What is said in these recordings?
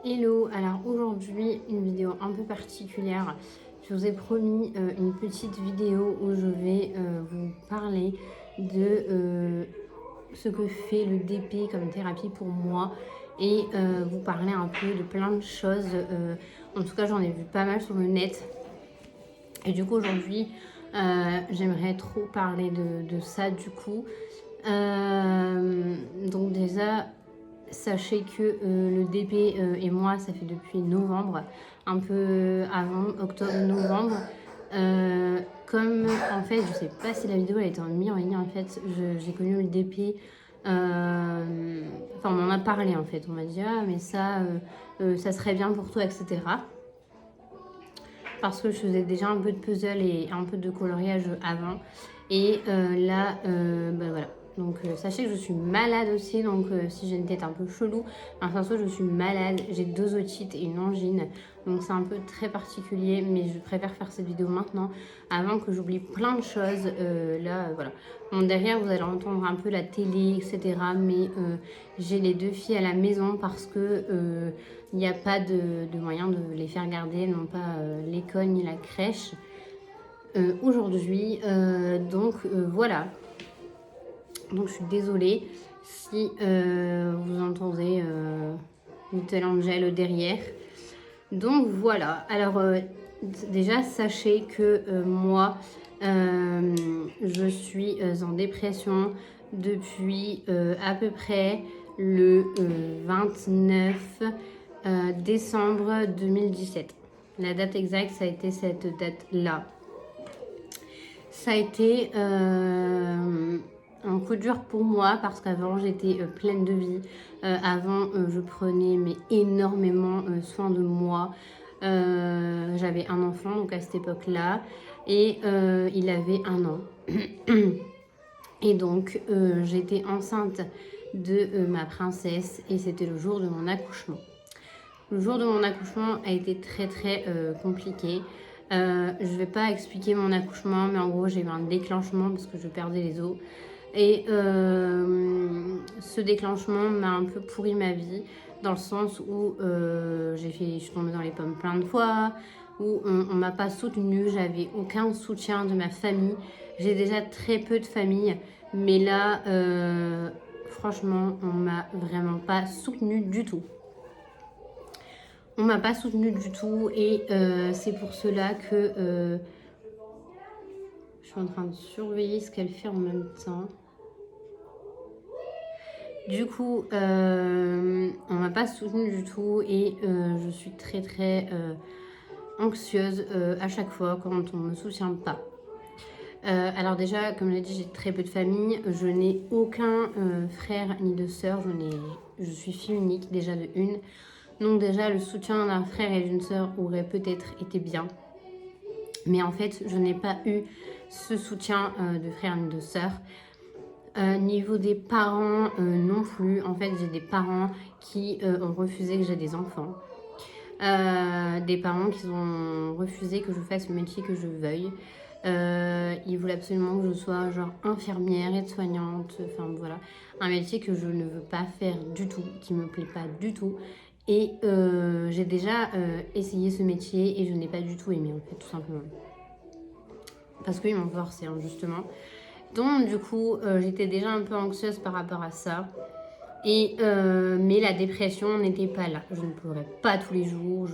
Hello, alors aujourd'hui une vidéo un peu particulière. Je vous ai promis une petite vidéo où je vais vous parler de ce que fait le DP comme thérapie pour moi et vous parler un peu de plein de choses. En tout cas, j'en ai vu pas mal sur le net. Et du coup, aujourd'hui, j'aimerais trop parler de ça du coup. Donc déjà, sachez que le DP et moi, ça fait depuis novembre, un peu avant, octobre-novembre. Comme en fait, je sais pas si la vidéo a été mise en ligne, en fait, j'ai connu le DP. Enfin, on m'en a parlé en fait. On m'a dit, ah, mais ça serait bien pour toi, etc. Parce que je faisais déjà un peu de puzzle et un peu de coloriage avant. Et là, voilà. Donc sachez que je suis malade aussi, donc si j'ai une tête un peu chelou, enfin soit je suis malade, j'ai 2 otites et une angine, donc c'est un peu très particulier, mais je préfère faire cette vidéo maintenant, avant que j'oublie plein de choses, là voilà. Bon, derrière vous allez entendre un peu la télé, etc. Mais j'ai les 2 filles à la maison parce que il n'y a pas de moyen de les faire garder, non pas l'école ni la crèche aujourd'hui, donc voilà. Donc je suis désolée si vous entendez Little Angel derrière. Donc voilà. Alors déjà sachez que moi je suis en dépression depuis à peu près le 29 décembre 2017. La date exacte, ça a été cette date-là. Ça a été un coup dur pour moi parce qu'avant j'étais pleine de vie. Avant je prenais mais énormément soin de moi. J'avais un enfant donc à cette époque-là et il avait 1 an. Et donc j'étais enceinte de ma princesse et c'était le jour de mon accouchement. Le jour de mon accouchement a été très très compliqué. Je vais pas expliquer mon accouchement, mais en gros j'ai eu un déclenchement parce que je perdais les os. Et ce déclenchement m'a un peu pourri ma vie, dans le sens où je suis tombée dans les pommes plein de fois, où on m'a pas soutenue, j'avais aucun soutien de ma famille. J'ai déjà très peu de famille, mais là, franchement, on m'a vraiment pas soutenue du tout. On m'a pas soutenue du tout et c'est pour cela que je suis en train de surveiller ce qu'elle fait en même temps. Du coup, on m'a pas soutenue du tout et je suis très très anxieuse à chaque fois quand on me soutient pas. Alors déjà, comme je l'ai dit, j'ai très peu de famille. Je n'ai aucun frère ni de sœur. Je suis fille unique déjà de une. Donc déjà, le soutien d'un frère et d'une sœur aurait peut-être été bien. Mais en fait, je n'ai pas eu ce soutien de frère ni de sœur. Niveau des parents, non plus. En fait, j'ai des parents qui ont refusé que j'ai des enfants. Des parents qui ont refusé que je fasse le métier que je veuille. Ils voulaient absolument que je sois genre infirmière, aide-soignante, enfin voilà. Un métier que je ne veux pas faire du tout, qui me plaît pas du tout. Et j'ai déjà essayé ce métier et je n'ai pas du tout aimé en fait, tout simplement. Parce qu'ils m'ont forcé, hein, justement. Donc du coup, j'étais déjà un peu anxieuse par rapport à ça. Et, mais la dépression n'était pas là. Je ne pleurais pas tous les jours.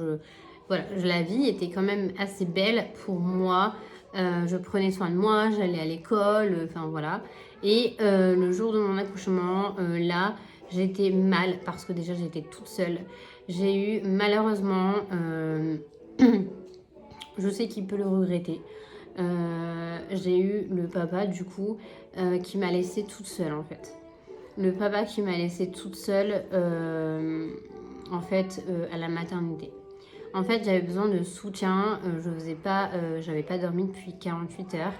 Voilà, la vie était quand même assez belle pour moi. Je prenais soin de moi, j'allais à l'école, enfin voilà. Et le jour de mon accouchement, là, j'étais mal parce que déjà j'étais toute seule. J'ai eu malheureusement, je sais qu'il peut le regretter. J'ai eu le papa du coup qui m'a laissée toute seule en fait. Le papa qui m'a laissée toute seule en fait à la maternité. En fait j'avais besoin de soutien, j'avais pas dormi depuis 48 heures.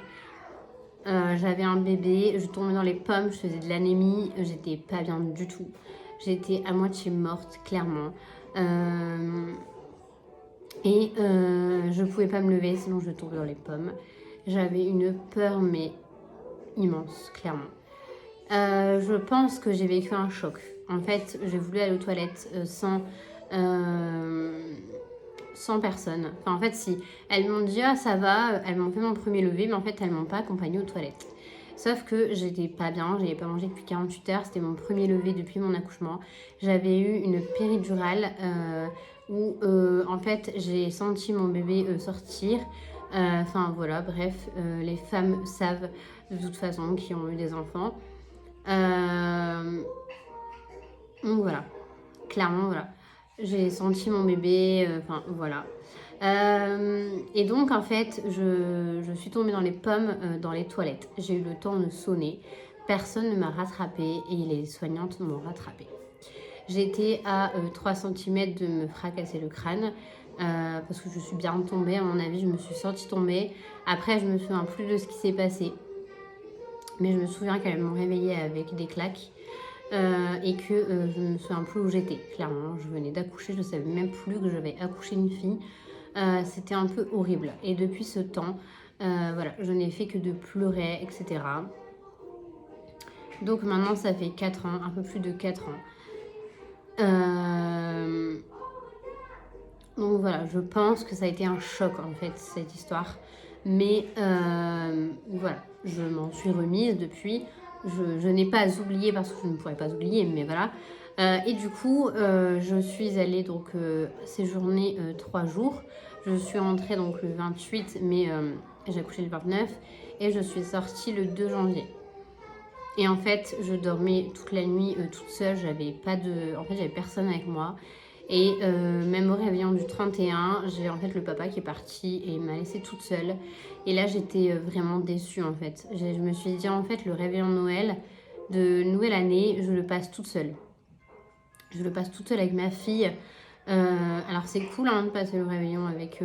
J'avais un bébé, je tombais dans les pommes, je faisais de l'anémie, j'étais pas bien du tout. J'étais à moitié morte, clairement. Et je pouvais pas me lever, sinon je tombais dans les pommes. J'avais une peur, mais immense, clairement. Je pense que j'ai vécu un choc. En fait, j'ai voulu aller aux toilettes sans sans personne. Enfin, en fait, si. Elles m'ont dit, ah, ça va, elles m'ont fait mon premier lever, mais en fait, elles m'ont pas accompagnée aux toilettes. Sauf que j'étais pas bien, j'avais pas mangé depuis 48 heures, c'était mon premier lever depuis mon accouchement. J'avais eu une péridurale où, en fait, j'ai senti mon bébé sortir. Enfin, voilà, bref, les femmes savent de toute façon qui ont eu des enfants. Donc voilà, clairement, voilà. J'ai senti mon bébé, enfin voilà. Et donc en fait, je suis tombée dans les pommes dans les toilettes. J'ai eu le temps de sonner. Personne ne m'a rattrapée et les soignantes m'ont rattrapée. J'étais à 3 cm de me fracasser le crâne parce que je suis bien tombée. À mon avis, je me suis sentie tomber. Après, je me souviens plus de ce qui s'est passé. Mais je me souviens qu'elles m'ont réveillée avec des claques. Et que je ne me souviens plus où j'étais, clairement. Je venais d'accoucher, je ne savais même plus que j'avais accouché une fille. C'était un peu horrible. Et depuis ce temps, voilà, je n'ai fait que de pleurer, etc. Donc maintenant, ça fait 4 ans, un peu plus de 4 ans. Donc voilà, je pense que ça a été un choc, en fait, cette histoire. Mais voilà, je m'en suis remise depuis. Je n'ai pas oublié parce que je ne pourrais pas oublier, mais voilà. Et du coup, je suis allée donc séjourner 3 jours. Je suis rentrée donc le 28, mais j'ai accouché le 29 et je suis sortie le 2 janvier. Et en fait, je dormais toute la nuit toute seule. J'avais personne avec moi. Et même au réveillon du 31, j'ai en fait le papa qui est parti et il m'a laissée toute seule. Et là, j'étais vraiment déçue en fait. Je me suis dit en fait, le réveillon de Noël, de nouvelle année, je le passe toute seule. Je le passe toute seule avec ma fille. Alors c'est cool hein, de passer le réveillon avec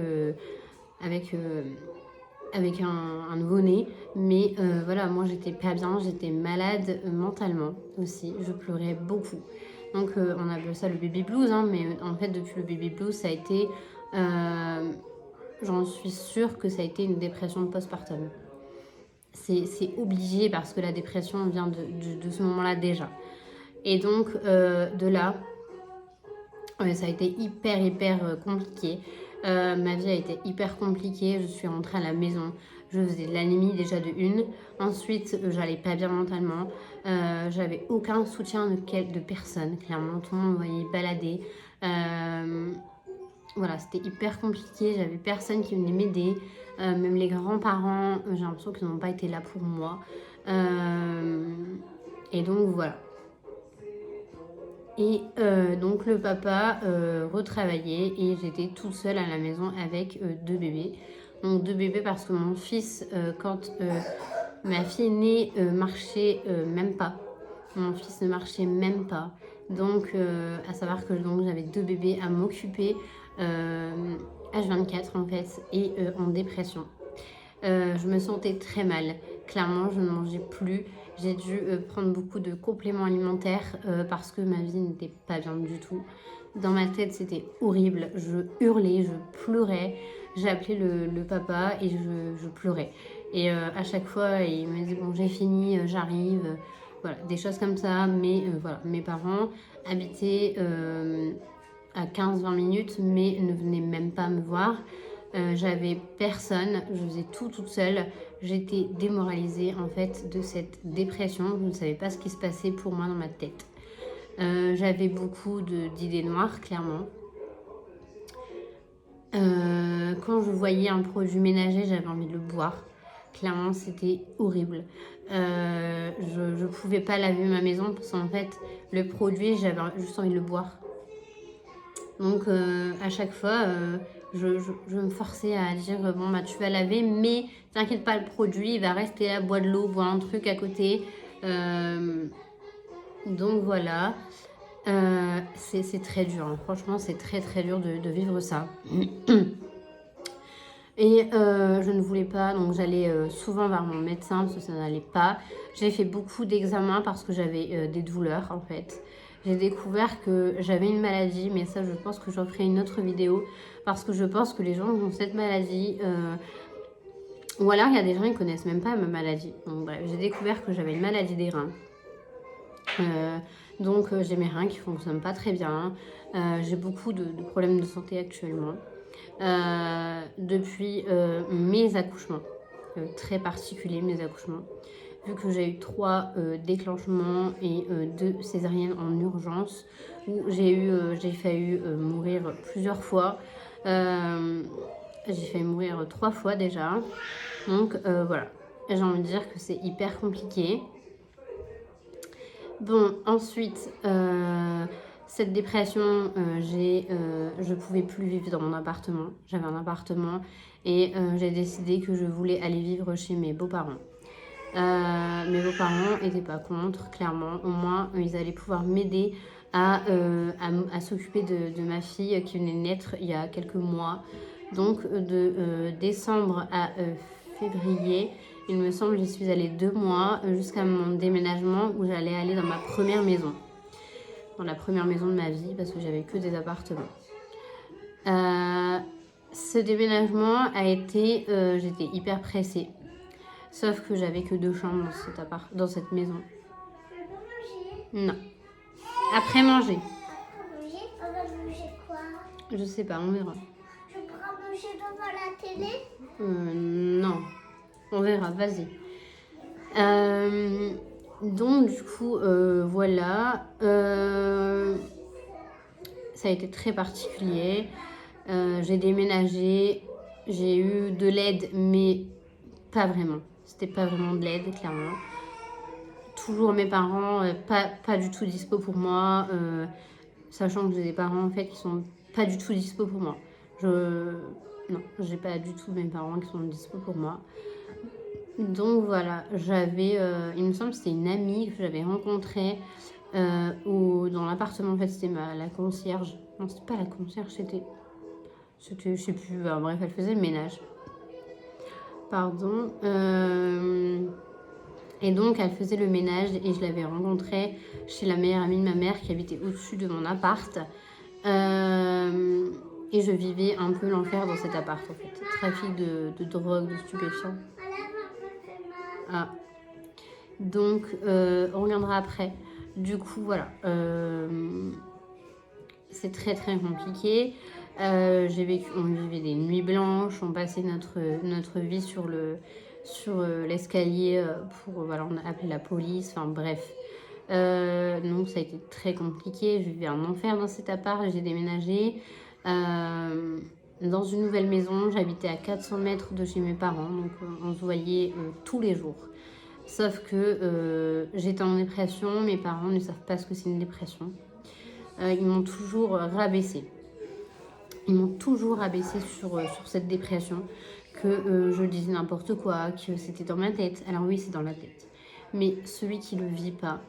un nouveau-né. Mais voilà, moi j'étais pas bien, j'étais malade mentalement aussi. Je pleurais beaucoup. Donc on appelle ça le baby blues, hein, mais en fait depuis le baby blues, ça a été, j'en suis sûre que ça a été une dépression postpartum. C'est obligé parce que la dépression vient de ce moment-là déjà. Et donc de là, ça a été hyper compliqué. Ma vie a été hyper compliquée. Je suis rentrée à la maison. Je faisais de l'anémie déjà de une. Ensuite, j'allais pas bien mentalement. J'avais aucun soutien de personne. Clairement, tout le monde me voyait balader. Voilà, c'était hyper compliqué. J'avais personne qui venait m'aider. Même les grands-parents, j'ai l'impression qu'ils n'ont pas été là pour moi. Et donc, voilà. Et donc le papa retravaillait et j'étais toute seule à la maison avec 2 bébés. Donc 2 bébés parce que mon fils, quand ma fille est née, marchait même pas. Mon fils ne marchait même pas. Donc à savoir que j'avais 2 bébés à m'occuper H24 en fait et en dépression. Je me sentais très mal. Clairement, je ne mangeais plus. J'ai dû prendre beaucoup de compléments alimentaires parce que ma vie n'était pas bien du tout. Dans ma tête, c'était horrible. Je hurlais, je pleurais. J'appelais le papa et je pleurais. Et à chaque fois, il me disait, bon, j'ai fini, j'arrive. Voilà, des choses comme ça. Mais voilà, mes parents habitaient à 15-20 minutes, mais ne venaient même pas me voir. J'avais personne, je faisais tout toute seule. J'étais démoralisée en fait de cette dépression. Je ne savais pas ce qui se passait pour moi dans ma tête. J'avais beaucoup d'idées noires, clairement. Quand je voyais un produit ménager, j'avais envie de le boire. Clairement, c'était horrible. Je ne pouvais pas laver ma maison parce qu'en fait, le produit, j'avais juste envie de le boire. Donc, à chaque fois, je me forçais à dire bon, bah, tu vas laver, mais t'inquiète pas, le produit, il va rester là, bois de l'eau, bois un truc à côté. Donc, voilà. C'est très dur. Hein. Franchement, c'est très dur de vivre ça. Et je ne voulais pas, donc j'allais souvent vers mon médecin parce que ça n'allait pas. J'ai fait beaucoup d'examens parce que j'avais des douleurs en fait. J'ai découvert que j'avais une maladie, mais ça je pense que j'en ferai une autre vidéo parce que je pense que les gens qui ont cette maladie, ou alors il y a des gens qui ne connaissent même pas ma maladie. Donc bref, j'ai découvert que j'avais une maladie des reins. Donc j'ai mes reins qui ne fonctionnent pas très bien. J'ai beaucoup de problèmes de santé actuellement. Depuis mes accouchements, très particuliers mes accouchements, vu que j'ai eu 3 déclenchements et 2 césariennes en urgence, où j'ai failli mourir plusieurs fois. J'ai failli mourir 3 fois déjà. Donc voilà, j'ai envie de dire que c'est hyper compliqué. Bon, ensuite, cette dépression, je pouvais plus vivre dans mon appartement. J'avais un appartement et j'ai décidé que je voulais aller vivre chez mes beaux-parents. Mes beaux-parents n'étaient pas contre, clairement. Au moins, ils allaient pouvoir m'aider à s'occuper de ma fille qui venait de naître il y a quelques mois. Donc, de décembre à février, il me semble, j'y suis allée 2 mois jusqu'à mon déménagement où j'allais aller dans ma première maison. Dans la première maison de ma vie parce que j'avais que des appartements. Ce déménagement a été... j'étais hyper pressée. Sauf que j'avais que 2 chambres dans cette maison. Non. Après manger. Après manger, on va manger quoi? Je sais pas, on verra. Je pourrais manger devant la télé? Non. On verra, vas-y. Donc du coup, voilà. Ça a été très particulier. J'ai déménagé. J'ai eu de l'aide, mais pas vraiment. C'était pas vraiment de l'aide, clairement. Toujours mes parents, pas du tout dispo pour moi. Sachant que j'ai des parents en fait qui sont pas du tout dispo pour moi. Non, j'ai pas du tout mes parents qui sont dispo pour moi. Donc voilà, il me semble que c'était une amie que j'avais rencontrée dans l'appartement. En fait, c'était la concierge. Non, c'était pas la concierge, c'était, je sais plus. Bref, elle faisait le ménage. Pardon. Et donc, elle faisait le ménage et je l'avais rencontrée chez la meilleure amie de ma mère qui habitait au-dessus de mon appart. Et je vivais un peu l'enfer dans cet appart, en fait. Trafic de drogue, de stupéfiants. Ah. Donc, on reviendra après. Du coup, voilà. C'est très, très compliqué. On vivait des nuits blanches. On passait notre vie sur l'escalier voilà, on a appelé la police, enfin bref. Donc ça a été très compliqué, je vivais un enfer dans cet appart, j'ai déménagé dans une nouvelle maison, j'habitais à 400 mètres de chez mes parents, donc on se voyait tous les jours. Sauf que j'étais en dépression, mes parents ne savent pas ce que c'est une dépression. Ils m'ont toujours rabaissée. Ils m'ont toujours rabaissée sur cette dépression. Que je disais n'importe quoi, que c'était dans ma tête. Alors oui, c'est dans la tête. Mais celui qui le vit pas,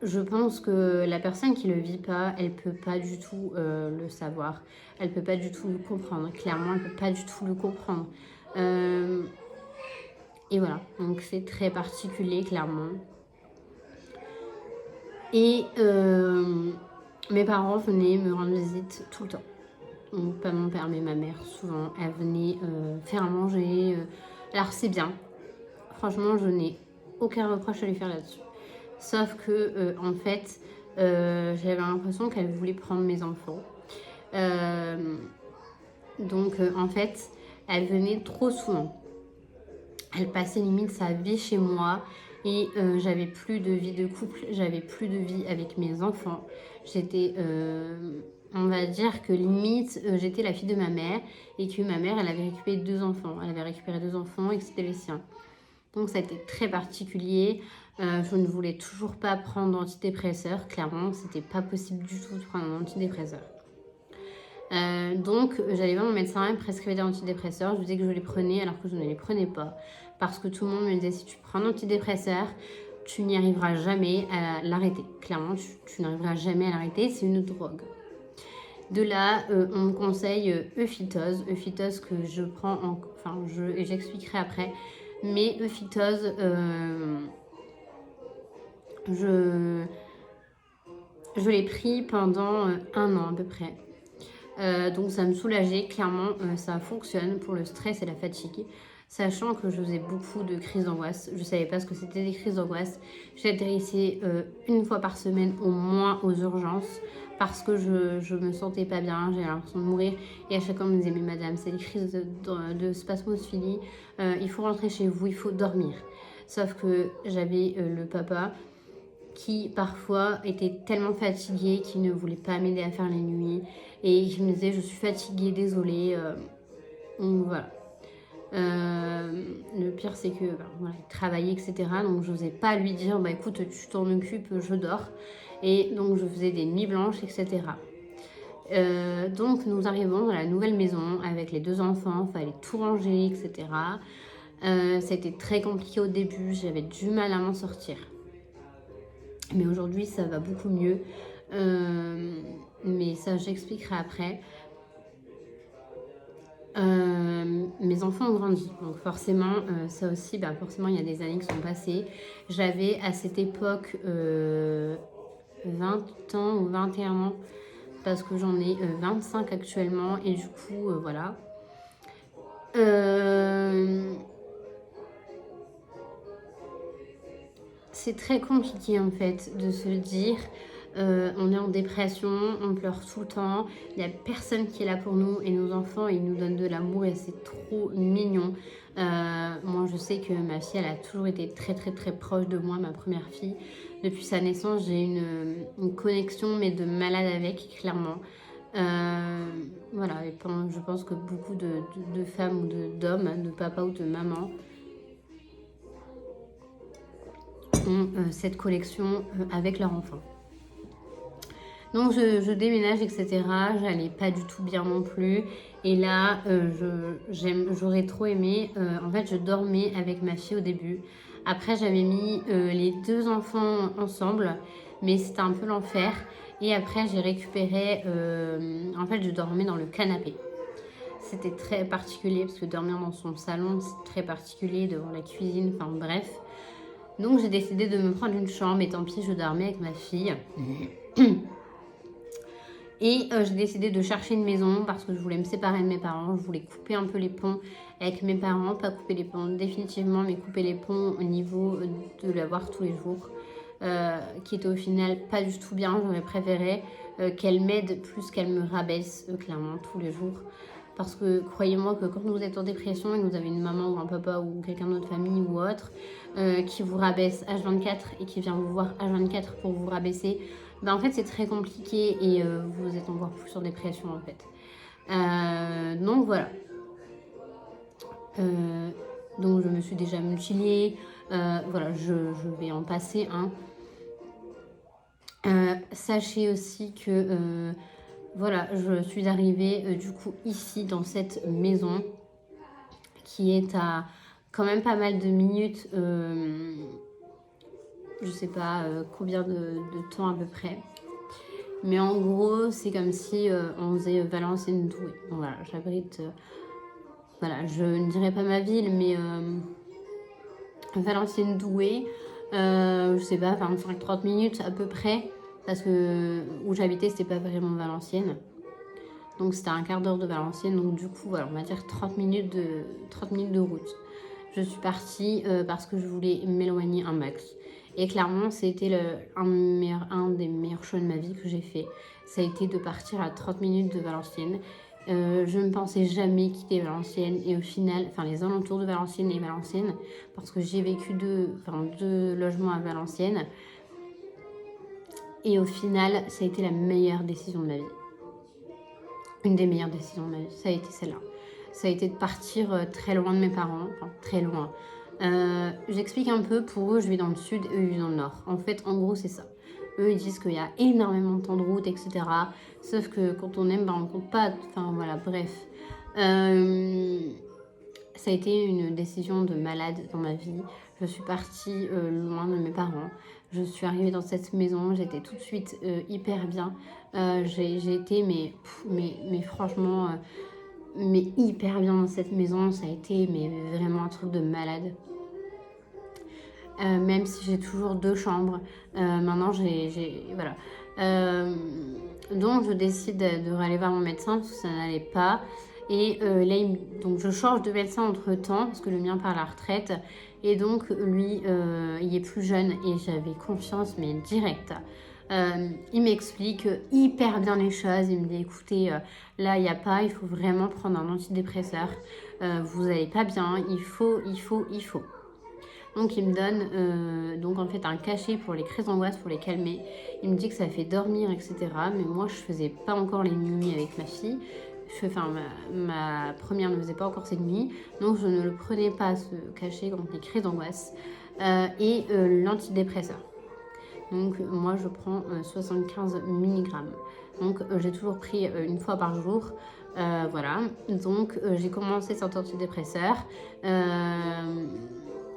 je pense que la personne qui le vit pas, elle peut pas du tout le savoir. Elle peut pas du tout le comprendre. Clairement, elle peut pas du tout le comprendre. Et voilà. Donc c'est très particulier, clairement. Et mes parents venaient me rendre visite tout le temps. Donc, pas mon père mais ma mère souvent elle venait faire à manger alors c'est bien, franchement je n'ai aucun reproche à lui faire là-dessus, sauf que en fait j'avais l'impression qu'elle voulait prendre mes enfants, donc en fait elle venait trop souvent, elle passait limite sa vie chez moi et j'avais plus de vie de couple, j'avais plus de vie avec mes enfants, j'étais on va dire que limite, j'étais la fille de ma mère et que ma mère, elle avait récupéré 2 enfants. Elle avait récupéré 2 enfants et que c'était les siens. Donc ça a été très particulier. Je ne voulais toujours pas prendre d'antidépresseur. Clairement, c'était pas possible du tout de prendre un antidépresseur. Donc j'allais voir mon médecin, il me prescrivait des antidépresseurs. Je lui disais que je les prenais alors que je ne les prenais pas. Parce que tout le monde me disait, si tu prends un antidépresseur, tu n'y arriveras jamais à l'arrêter. Clairement, tu n'arriveras jamais à l'arrêter. C'est une drogue. De là, on me conseille Euphytose que je prends, et j'expliquerai après. Mais Euphytose, je l'ai pris pendant 1 an à peu près. Donc ça me soulageait, clairement, ça fonctionne pour le stress et la fatigue. Sachant que je faisais beaucoup de crises d'angoisse, je ne savais pas ce que c'était des crises d'angoisse. J'atterrissais 1 fois par semaine au moins aux urgences parce que je me sentais pas bien, j'avais l'impression de mourir. Et à chaque fois, on me disait, mais madame, c'est des crises de spasmophilie, il faut rentrer chez vous, il faut dormir. Sauf que j'avais le papa qui parfois était tellement fatigué qu'il ne voulait pas m'aider à faire les nuits. Et il me disait, je suis fatiguée, désolée. Donc voilà. Le pire c'est que voilà, il travaillait etc, donc je n'osais pas lui dire bah écoute tu t'en occupes, je dors, et donc je faisais des nuits blanches etc. Donc nous arrivons dans la nouvelle maison avec les 2 enfants, il fallait tout ranger etc. C'était très compliqué au début, j'avais du mal à m'en sortir, mais aujourd'hui ça va beaucoup mieux, mais ça j'expliquerai après. Mes enfants ont grandi, donc forcément, ça aussi, forcément, il y a des années qui sont passées. J'avais à cette époque 20 ans ou 21 ans, parce que j'en ai 25 actuellement, et du coup, voilà. C'est très compliqué en fait de se dire on est en dépression, on pleure tout le temps, il n'y a personne qui est là pour nous, et nos enfants ils nous donnent de l'amour et c'est trop mignon. Moi je sais que ma fille elle a toujours été très très très proche de moi, ma première fille. Depuis sa naissance j'ai une connexion mais de malade avec, clairement. Voilà, et je pense que beaucoup de femmes ou d'hommes, de papa ou de maman ont cette connexion avec leur enfant. Donc je déménage etc, j'allais pas du tout bien non plus, et là j'aurais trop aimé, en fait je dormais avec ma fille au début, après j'avais mis les 2 enfants ensemble, mais c'était un peu l'enfer, et après j'ai récupéré, en fait je dormais dans le canapé. C'était très particulier parce que dormir dans son salon c'est très particulier, devant la cuisine, enfin bref. Donc j'ai décidé de me prendre une chambre, et tant pis je dormais avec ma fille. Et j'ai décidé de chercher une maison parce que je voulais me séparer de mes parents. Je voulais couper un peu les ponts avec mes parents. Pas couper les ponts définitivement, mais couper les ponts au niveau de la voir tous les jours. Qui était au final pas du tout bien. J'aurais préféré qu'elle m'aide plus qu'elle me rabaisse clairement tous les jours. Parce que croyez-moi que quand vous êtes en dépression et que vous avez une maman ou un papa ou quelqu'un de votre famille ou autre qui vous rabaisse H24 et qui vient vous voir H24 pour vous rabaisser, en fait c'est très compliqué, et vous êtes encore plus en dépression en fait. Donc voilà. Donc je me suis déjà mutilée. Voilà, je vais en passer un. Sachez aussi que voilà, je suis arrivée du coup ici dans cette maison qui est à quand même pas mal de minutes, je sais pas combien de temps à peu près, mais en gros c'est comme si on faisait Valenciennes-Douai. Donc voilà, j'abrite, voilà, je ne dirais pas ma ville, mais Valenciennes-Douai, je sais pas, 25-30 minutes à peu près, parce que où j'habitais c'était pas vraiment Valenciennes, donc c'était un quart d'heure de Valenciennes, donc du coup voilà, on va dire 30 minutes de route. Je suis partie parce que je voulais m'éloigner un max, et clairement c'était un des meilleurs choix de ma vie que j'ai fait. Ça a été de partir à 30 minutes de Valenciennes. Je ne pensais jamais quitter Valenciennes, et au final, enfin les alentours de Valenciennes et Valenciennes, parce que j'ai vécu 2 logements à Valenciennes, et au final ça a été la meilleure décision de ma vie. Une des meilleures décisions de ma vie, ça a été celle-là. Ça a été de partir très loin de mes parents, enfin très loin. J'explique un peu, pour eux je vis dans le sud, eux ils vivent dans le nord. En fait en gros c'est ça. Eux ils disent qu'il y a énormément de temps de route etc. Sauf que quand on aime, on compte pas, enfin voilà, bref. Ça a été une décision de malade dans ma vie. Je suis partie loin de mes parents. Je suis arrivée dans cette maison, j'étais tout de suite hyper bien. J'ai été, mais franchement, mais hyper bien dans cette maison. Ça a été vraiment un truc de malade. Même si j'ai toujours 2 chambres. Maintenant, voilà. Donc, je décide de aller voir mon médecin parce que ça n'allait pas. Et là, donc je change de médecin entre temps parce que le mien part à la retraite. Et donc, lui, il est plus jeune et j'avais confiance, mais direct. Il m'explique hyper bien les choses. Il me dit écoutez, là il n'y a pas, il faut vraiment prendre un antidépresseur. Vous n'allez pas bien, il faut. Donc il me donne donc en fait un cachet pour les crises d'angoisse, pour les calmer. Il me dit que ça fait dormir, etc. Mais moi je faisais pas encore les nuits avec ma fille. Enfin ma première ne faisait pas encore ses nuits. Donc je ne le prenais pas ce cachet contre les crises d'angoisse. Et l'antidépresseur. Donc moi je prends 75 mg. Donc j'ai toujours pris une fois par jour. Voilà. Donc j'ai commencé cet antidépresseur.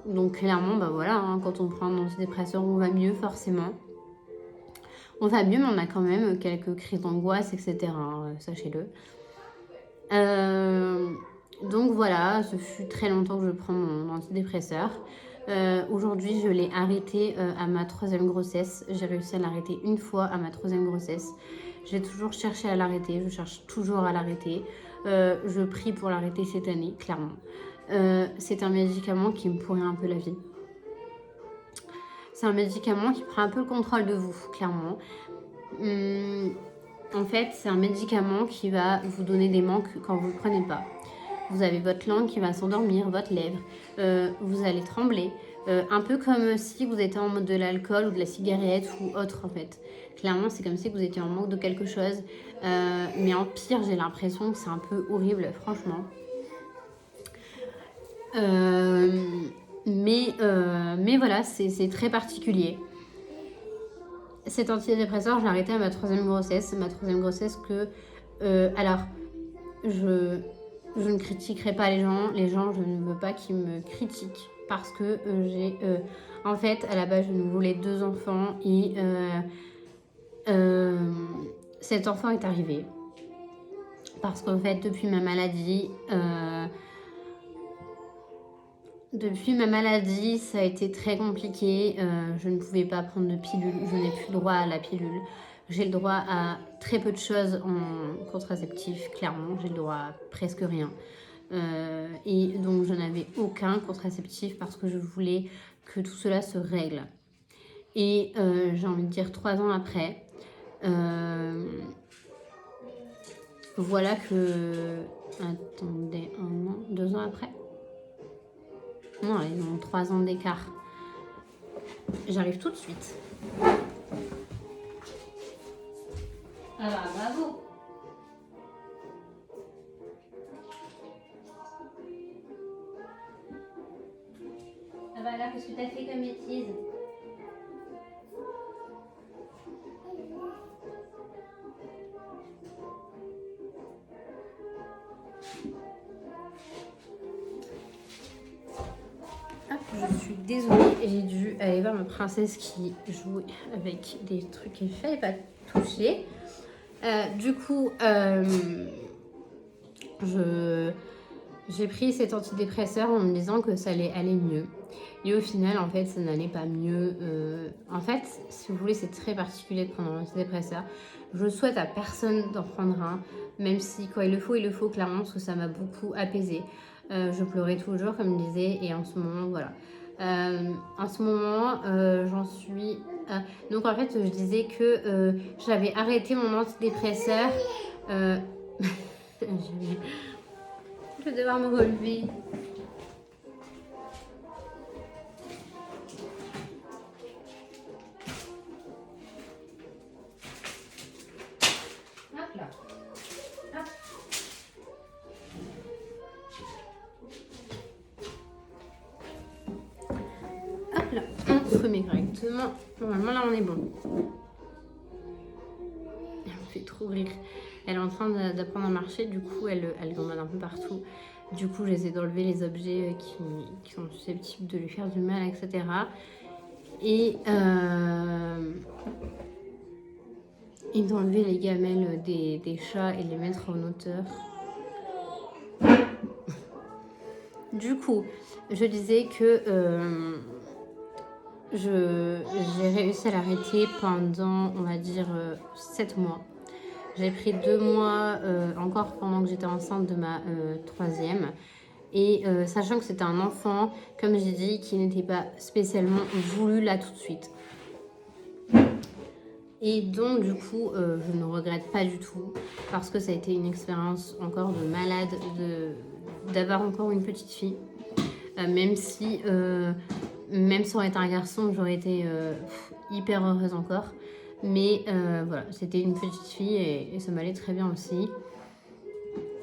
Donc clairement, bah voilà, hein, quand on prend un antidépresseur, on va mieux forcément. On va mieux, mais on a quand même quelques crises d'angoisse, etc. Hein, sachez-le. Donc voilà, ce fut très longtemps que je prends mon antidépresseur. Aujourd'hui, je l'ai arrêté à ma 3e grossesse. J'ai réussi à l'arrêter une fois à ma 3e grossesse. J'ai toujours cherché à l'arrêter, je cherche toujours à l'arrêter. Je prie pour l'arrêter cette année, clairement. C'est un médicament qui me pourrit un peu la vie. C'est un médicament qui prend un peu le contrôle de vous, clairement. En fait, c'est un médicament qui va vous donner des manques quand vous ne le prenez pas. Vous avez votre langue qui va s'endormir, votre lèvre. Vous allez trembler. Un peu comme si vous étiez en mode de l'alcool ou de la cigarette ou autre, en fait. Clairement, c'est comme si vous étiez en manque de quelque chose. Mais en pire, j'ai l'impression que c'est un peu horrible, franchement. Mais voilà, c'est très particulier. Cet antidépresseur, j'ai arrêté à ma 3e grossesse. Ma 3e grossesse que... alors, je ne critiquerai pas les gens. Les gens, je ne veux pas qu'ils me critiquent. Parce que j'ai... en fait, à la base, je voulais 2 enfants. Et cet enfant est arrivé. Parce qu'en fait, depuis ma maladie, ça a été très compliqué. Je ne pouvais pas prendre de pilule. Je n'ai plus le droit à la pilule. J'ai le droit à très peu de choses en contraceptif, clairement. J'ai le droit à presque rien. Et donc, je n'avais aucun contraceptif parce que je voulais que tout cela se règle. Et j'ai envie de dire 3 ans après, voilà que... Attendez, 1 an, 2 ans après. Non, ils ont 3 ans d'écart. J'arrive tout de suite. Ah bah bravo. Ah bah là, qu'est-ce que t'as fait comme bêtise? Je suis désolée, j'ai dû aller voir ma princesse qui jouait avec des trucs qu'il ne fallait pas toucher. Du coup, j'ai pris cet antidépresseur en me disant que ça allait aller mieux. Et au final, en fait, ça n'allait pas mieux. En fait, si vous voulez, c'est très particulier de prendre un antidépresseur. Je souhaite à personne d'en prendre un, même si quand il le faut clairement, parce que ça m'a beaucoup apaisée. Je pleurais toujours, comme je disais, et en ce moment, voilà. En ce moment, j'en suis... donc en fait, je disais que j'avais arrêté mon antidépresseur. Je vais devoir me relever. Hop là. Hop. Hop là, on se remet correctement. Normalement, là, on est bon. Elle me fait trop rire. Elle est en train d'apprendre à marcher, du coup, elle gambade un peu partout. Du coup, j'essaie d'enlever les objets qui sont susceptibles de lui faire du mal, etc. Et d'enlever les gamelles des chats et les mettre en hauteur. Du coup, je disais que j'ai réussi à l'arrêter pendant, on va dire, 7 mois. J'ai pris 2 mois encore pendant que j'étais enceinte de ma 3e. Et sachant que c'était un enfant, comme j'ai dit, qui n'était pas spécialement voulu là tout de suite. Et donc du coup, je ne regrette pas du tout parce que ça a été une expérience encore de malade d'avoir encore une petite fille. Même si ça aurait été un garçon, j'aurais été hyper heureuse encore. Mais voilà, c'était une petite fille et ça m'allait très bien aussi.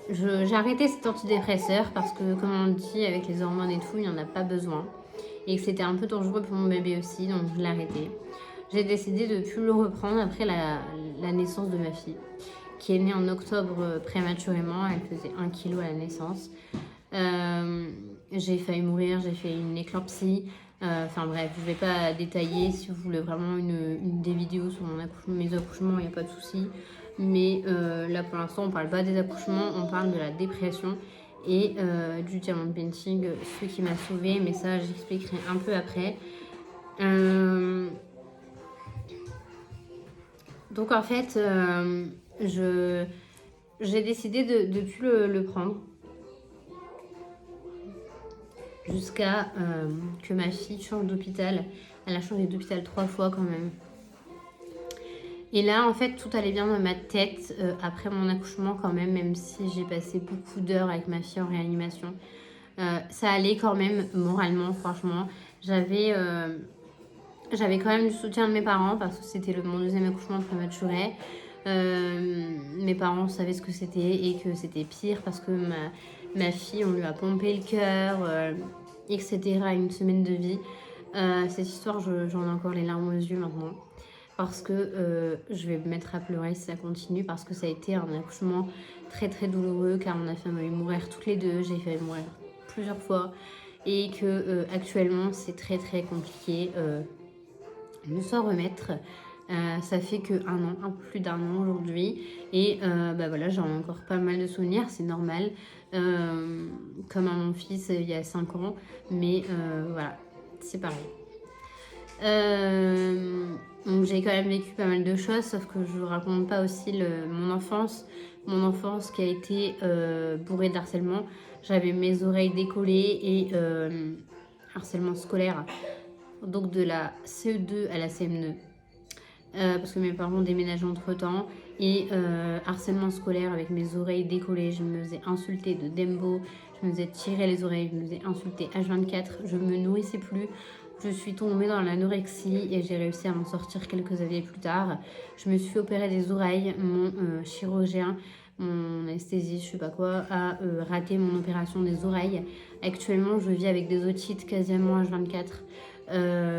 J'ai arrêté cet antidépresseur parce que, comme on dit, avec les hormones et tout, il n'y en a pas besoin. Et que c'était un peu dangereux pour mon bébé aussi, donc je l'ai arrêté. J'ai décidé de ne plus le reprendre après la naissance de ma fille, qui est née en octobre prématurément. Elle faisait 1 kg à la naissance. J'ai failli mourir, j'ai fait une éclampsie. Enfin bref, je ne vais pas détailler. Si vous voulez vraiment des vidéos sur mes accouchements, il n'y a pas de souci. Mais là pour l'instant, on ne parle pas des accouchements, on parle de la dépression et du diamond painting, ce qui m'a sauvée. Mais ça, j'expliquerai un peu après. Donc en fait, j'ai décidé de ne plus le prendre. Jusqu'à que ma fille change d'hôpital. Elle a changé d'hôpital 3 fois quand même. Et là, en fait, tout allait bien dans ma tête après mon accouchement quand même si j'ai passé beaucoup d'heures avec ma fille en réanimation. Ça allait quand même moralement, franchement. J'avais quand même du soutien de mes parents parce que c'était mon deuxième accouchement prématuré. Mes parents savaient ce que c'était et que c'était pire parce que ma fille, on lui a pompé le cœur, etc. Une semaine de vie. Cette histoire, j'en ai encore les larmes aux yeux maintenant. Parce que je vais me mettre à pleurer si ça continue. Parce que ça a été un accouchement très très douloureux car on a failli mourir toutes les deux. J'ai failli mourir plusieurs fois. Et que actuellement, c'est très très compliqué de s'en remettre. Ça fait que un peu plus d'un an aujourd'hui. Et voilà, j'ai encore pas mal de souvenirs, c'est normal. Comme à mon fils il y a 5 ans. Mais voilà, c'est pareil. Donc j'ai quand même vécu pas mal de choses, sauf que je raconte pas aussi mon enfance qui a été bourrée d'harcèlement. J'avais mes oreilles décollées et harcèlement scolaire, donc de la CE2 à la CM2. Parce que mes parents ont déménagé entre temps et harcèlement scolaire avec mes oreilles décollées, je me faisais insulter de Dembo, je me faisais tirer les oreilles, je me faisais insulter H24, je me nourrissais plus, je suis tombée dans l'anorexie et j'ai réussi à m'en sortir quelques années plus tard. Je me suis opérée des oreilles, mon chirurgien, mon anesthésiste, je sais pas quoi, a raté mon opération des oreilles. Actuellement, je vis avec des otites quasiment H24.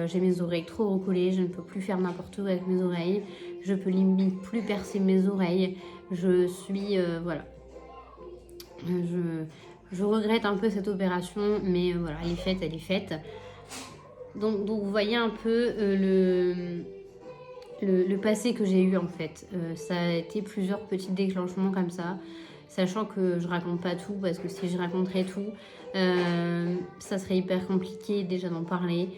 J'ai mes oreilles trop recollées, je ne peux plus faire n'importe où avec mes oreilles, je peux limite plus percer mes oreilles, je suis voilà, je regrette un peu cette opération, mais voilà, elle est faite. Donc vous voyez un peu le passé que j'ai eu en fait. Ça a été plusieurs petits déclenchements comme ça, sachant que je raconte pas tout parce que si je raconterais tout, ça serait hyper compliqué déjà d'en parler.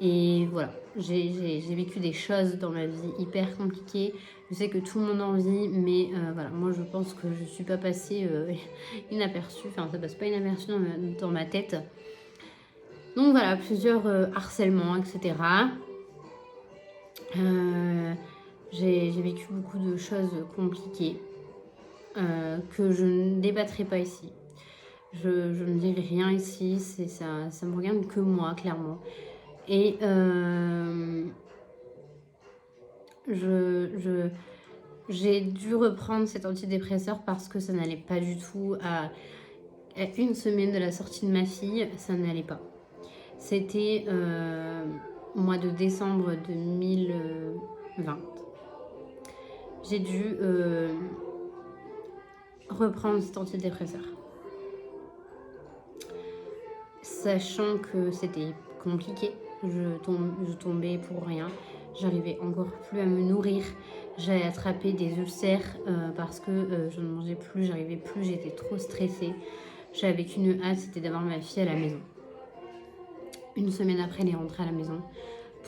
Et voilà, j'ai vécu des choses dans ma vie hyper compliquées. Je sais que tout le monde en vit, mais voilà, moi je pense que je suis pas passée inaperçue. Enfin, ça passe pas inaperçu dans ma tête. Donc voilà, plusieurs harcèlements, etc. J'ai vécu beaucoup de choses compliquées que je ne débattrai pas ici. Je ne dirai rien ici, ça me regarde que moi, clairement. Et j'ai dû reprendre cet antidépresseur parce que ça n'allait pas du tout. À une semaine de la sortie de ma fille, ça n'allait pas. C'était au mois de décembre 2020. J'ai dû reprendre cet antidépresseur. Sachant que c'était compliqué, je tombais pour rien. J'arrivais encore plus à me nourrir. J'avais attrapé des ulcères parce que je ne mangeais plus, j'arrivais plus, j'étais trop stressée. J'avais qu'une hâte, c'était d'avoir ma fille à la maison. Une semaine après, elle est rentrée à la maison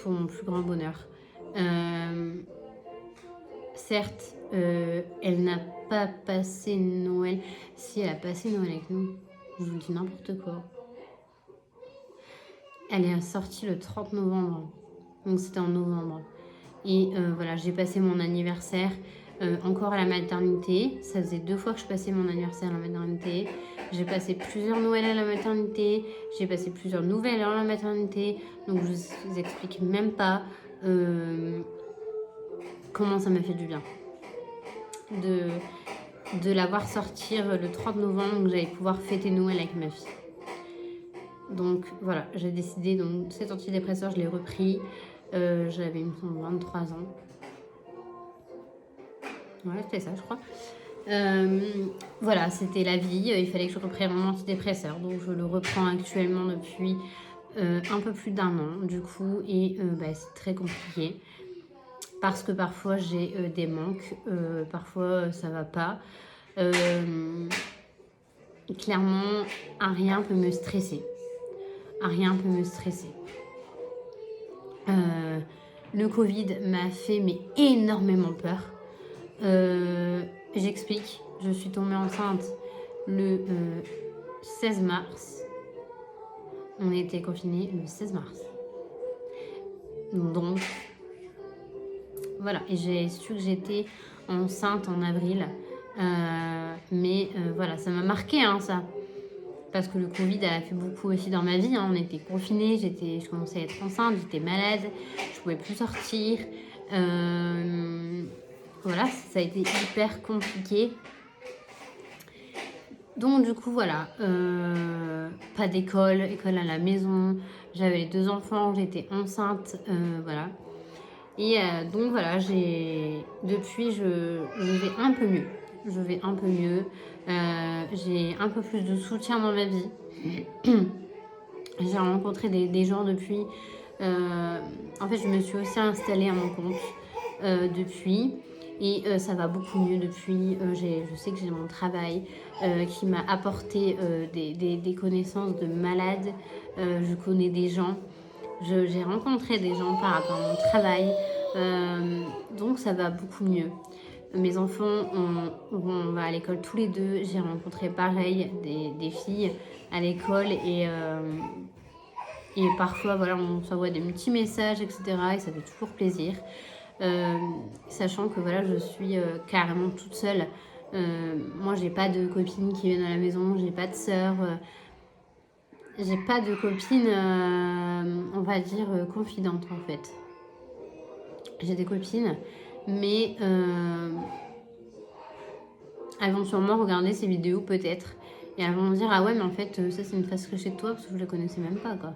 pour mon plus grand bonheur. Certes, elle n'a pas passé Noël. Si, elle a passé Noël avec nous. Je vous dis n'importe quoi. Elle est sortie le 30 novembre. Donc c'était en novembre. Et voilà, j'ai passé mon anniversaire encore à la maternité. Ça faisait 2 fois que je passais mon anniversaire à la maternité. J'ai passé plusieurs Noëls à la maternité. J'ai passé plusieurs Nouvelles à la maternité. Donc je vous explique même pas comment ça m'a fait du bien de la voir sortir le 30 novembre, que j'allais pouvoir fêter Noël avec ma fille. Donc voilà, j'ai décidé, donc cet antidépresseur, je l'ai repris. J'avais, il me semble, 23 ans. Ouais, c'était ça, je crois. Voilà, c'était la vie. Il fallait que je reprenne mon antidépresseur. Donc je le reprends actuellement depuis un peu plus d'1 an, du coup. Et c'est très compliqué. Parce que parfois j'ai des manques, parfois ça va pas. Clairement, rien peut me stresser. Rien peut me stresser. Le Covid m'a fait énormément peur. J'explique. Je suis tombée enceinte le 16 mars. On était confinés le 16 mars. Donc, voilà. Et j'ai su que j'étais enceinte en avril. Voilà, ça m'a marqué, hein, ça. Parce que le Covid a fait beaucoup aussi dans ma vie. Hein. On était confinés, je commençais à être enceinte, j'étais malade, je pouvais plus sortir. Voilà, ça a été hyper compliqué. Donc du coup, voilà, pas d'école, école à la maison. J'avais les 2 enfants, j'étais enceinte, voilà. Et donc voilà, depuis, je vais un peu mieux. Je vais un peu mieux. J'ai un peu plus de soutien dans ma vie. J'ai rencontré des gens depuis. En fait, je me suis aussi installée à mon compte depuis. Et ça va beaucoup mieux depuis. Je sais que j'ai mon travail qui m'a apporté des connaissances de malade. Je connais des gens. J'ai rencontré des gens par rapport à mon travail. Donc ça va beaucoup mieux. Mes enfants, on va à l'école tous les 2. J'ai rencontré pareil des filles à l'école et parfois voilà, on s'envoie des petits messages, etc. Et ça fait toujours plaisir. Sachant que voilà, je suis carrément toute seule. Moi, j'ai pas de copines qui viennent à la maison, j'ai pas de sœurs. J'ai pas de copines, on va dire, confidentes en fait. J'ai des copines, mais elles vont sûrement regarder ces vidéos peut-être. Et elles vont me dire, ah ouais, mais en fait, ça c'est une face cachée de toi parce que je la connaissais même pas, quoi.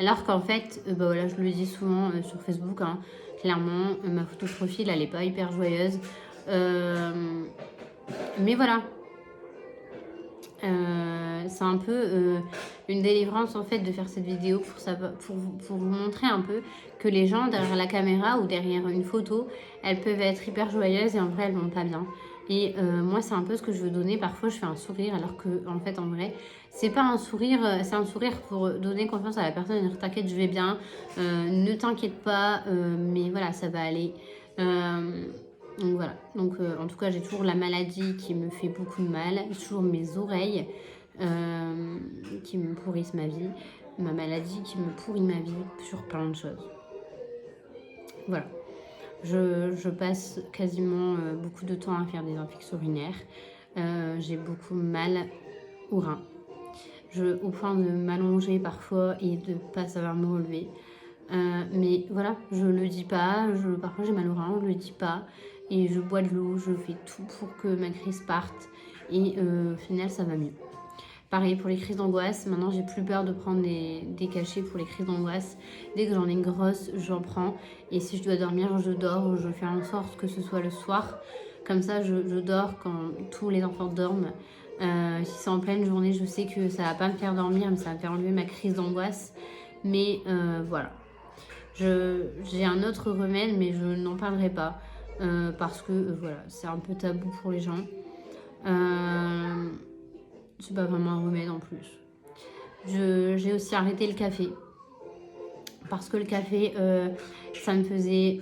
Alors qu'en fait, voilà, je le dis souvent sur Facebook, hein, clairement, ma photo de profil, elle est pas hyper joyeuse. Mais voilà. C'est un peu une délivrance en fait de faire cette vidéo pour vous montrer un peu que les gens derrière la caméra ou derrière une photo, elles peuvent être hyper joyeuses et en vrai elles vont pas bien. Et moi c'est un peu ce que je veux donner. Parfois je fais un sourire alors que en fait en vrai c'est pas un sourire, c'est un sourire pour donner confiance à la personne et dire t'inquiète je vais bien, ne t'inquiète pas, mais voilà ça va aller. Donc voilà, donc en tout cas j'ai toujours la maladie qui me fait beaucoup de mal, j'ai toujours mes oreilles qui me pourrissent ma vie, ma maladie qui me pourrit ma vie sur plein de choses. Voilà, je passe quasiment beaucoup de temps à faire des infections urinaires, j'ai beaucoup mal aux reins, au point de m'allonger parfois et de pas savoir me relever. Mais voilà, je le dis pas, parfois j'ai mal aux reins, je le dis pas. Et je bois de l'eau, je fais tout pour que ma crise parte. Et au final, ça va mieux. Pareil pour les crises d'angoisse. Maintenant, j'ai plus peur de prendre des cachets pour les crises d'angoisse. Dès que j'en ai une grosse, j'en prends. Et si je dois dormir, je dors. Je fais en sorte que ce soit le soir. Comme ça, je dors quand tous les enfants dorment. Si c'est en pleine journée, je sais que ça va pas me faire dormir, mais ça va me faire enlever ma crise d'angoisse. Mais voilà. J'ai un autre remède, mais je n'en parlerai pas. Parce que voilà, c'est un peu tabou pour les gens. C'est pas vraiment un remède en plus. J'ai aussi arrêté le café. Parce que le café, ça me faisait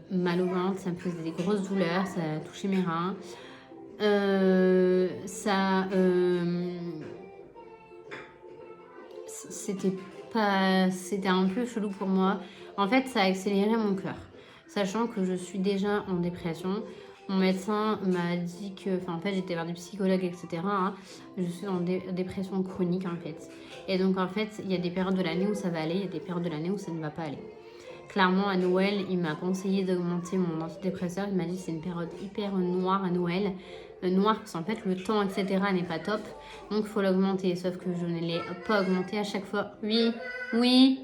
mal au ventre, ça me faisait des grosses douleurs, ça touchait mes reins. C'était un peu chelou pour moi. En fait, ça a accéléré mon cœur. sachant que je suis déjà en dépression. Mon médecin m'a dit que, en fait, j'étais voir des psychologues, etc. Hein. Je suis en dépression chronique, en fait. Et donc, en fait, il y a des périodes de l'année où ça va aller, il y a des périodes de l'année où ça ne va pas aller. Clairement, à Noël, il m'a conseillé d'augmenter mon antidépresseur. Il m'a dit que c'est une période hyper noire à Noël. Noire parce qu'en fait, le temps, etc. n'est pas top. Donc, il faut l'augmenter. Sauf que je ne l'ai pas augmenté à chaque fois. Oui, oui.